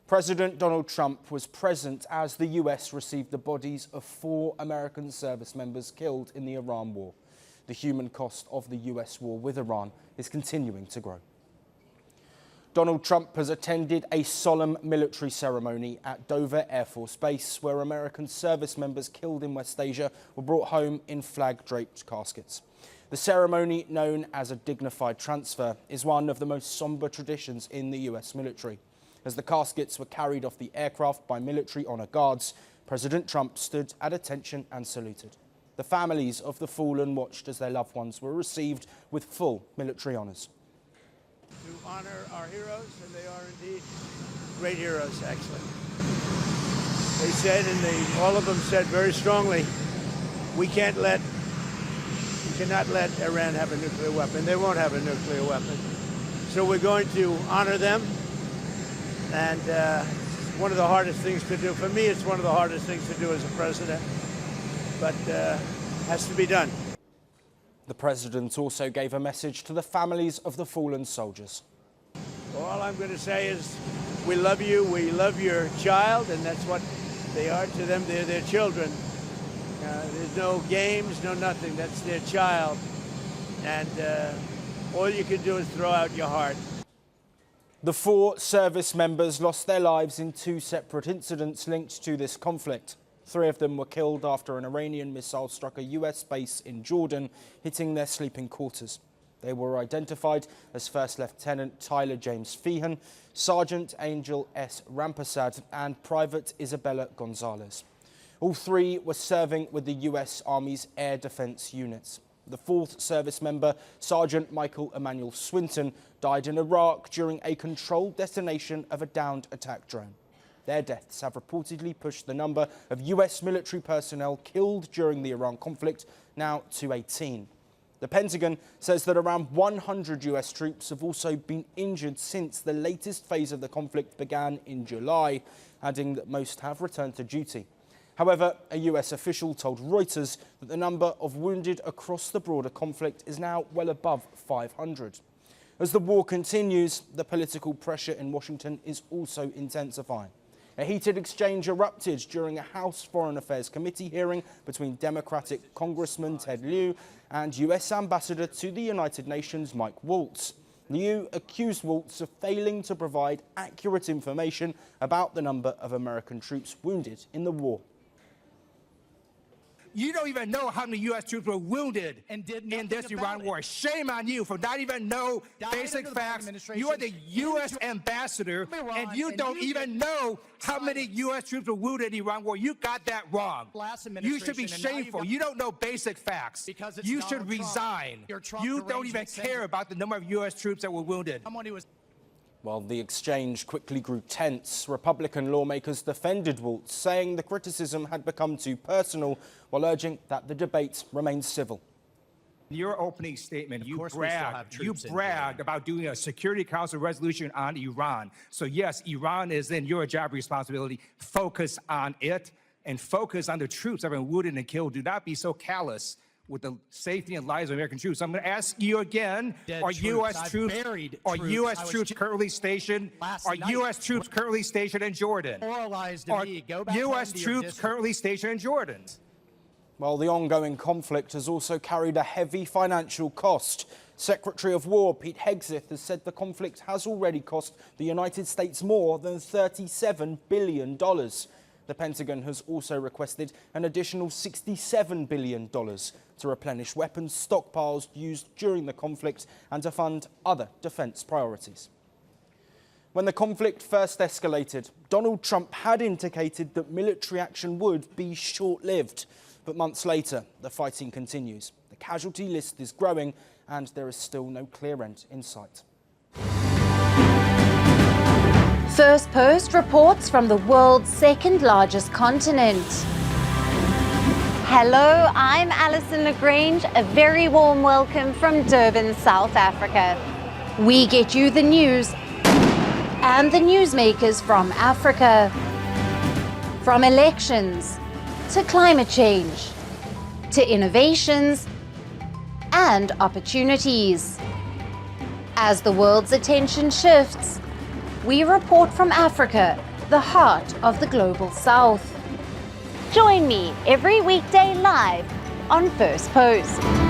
President Donald Trump was present as the US received the bodies of 4 American service members killed in the Iran war. The human cost of the US war with Iran is continuing to grow. Donald Trump has attended a solemn military ceremony at Dover Air Force Base, where American service members killed in West Asia were brought home in flag-draped caskets. The ceremony, known as a dignified transfer, is one of the most somber traditions in the US military. As the caskets were carried off the aircraft by military honor guards, President Trump stood at attention and saluted. The families of the fallen watched as their loved ones were received with full military honors. To honor our heroes, and they are indeed great heroes, actually. They said, and all of them said very strongly, we cannot let Iran have a nuclear weapon. They won't have a nuclear weapon. So we're going to honor them. And one of the hardest things to do, for me, it's one of the hardest things to do as a president, but has to be done. The president also gave a message to the families of the fallen soldiers. All I'm going to say is we love you, we love your child, and that's what they are to them. They're their children. There's no games, no nothing. That's their child. And all you can do is throw out your heart. The 4 service members lost their lives in 2 separate incidents linked to this conflict. 3 of them were killed after an Iranian missile struck a US base in Jordan, hitting their sleeping quarters. They were identified as First Lieutenant Tyler James Feehan, Sergeant Angel S. Rampasad, and Private Isabella Gonzalez. All 3 were serving with the US Army's air defense units. The 4th service member, Sergeant Michael Emmanuel Swinton, died in Iraq during a controlled detonation of a downed attack drone. Their deaths have reportedly pushed the number of US military personnel killed during the Iran conflict now to 18. The Pentagon says that around 100 US troops have also been injured since the latest phase of the conflict began in July, adding that most have returned to duty. However, a US official told Reuters that the number of wounded across the broader conflict is now well above 500. As the war continues, the political pressure in Washington is also intensifying. A heated exchange erupted during a House Foreign Affairs Committee hearing between Democratic Congressman Ted Lieu and US Ambassador to the United Nations Mike Waltz. Lieu accused Waltz of failing to provide accurate information about the number of American troops wounded in the war. You don't even know how many U.S. troops were wounded in this Iran war. Shame on you for not even know basic facts. You are the U.S. ambassador, and you don't even know how many U.S. troops were wounded in the Iran war. You got that wrong. You should be shameful. You don't know basic facts. You should resign. You don't even care about the number of U.S. troops that were wounded. While the exchange quickly grew tense, Republican lawmakers defended Waltz, saying the criticism had become too personal, while urging that the debate remain civil. In your opening statement, you bragged about doing a Security Council resolution on Iran. So yes, Iran is in your job responsibility. Focus on it and focus on the troops that have been wounded and killed. Do not be so callous with the safety and lives of American troops. I'm going to ask you again, are U.S. troops currently stationed in Jordan? Are U.S. troops currently stationed in Jordan? Well, the ongoing conflict has also carried a heavy financial cost. Secretary of War Pete Hegseth has said the conflict has already cost the United States more than $37 billion. The Pentagon has also requested an additional $67 billion to replenish weapons stockpiles used during the conflict and to fund other defense priorities. When the conflict first escalated, Donald Trump had indicated that military action would be short-lived. But months later, the fighting continues. The casualty list is growing, and there is still no clear end in sight. First Post reports from the world's second largest continent. Hello, I'm Alison Lagrange. A very warm welcome from Durban, South Africa. We get you the news and the newsmakers from Africa. From elections to climate change to innovations and opportunities. As the world's attention shifts, we report from Africa the heart of the Global South. Join me every weekday live on First Post.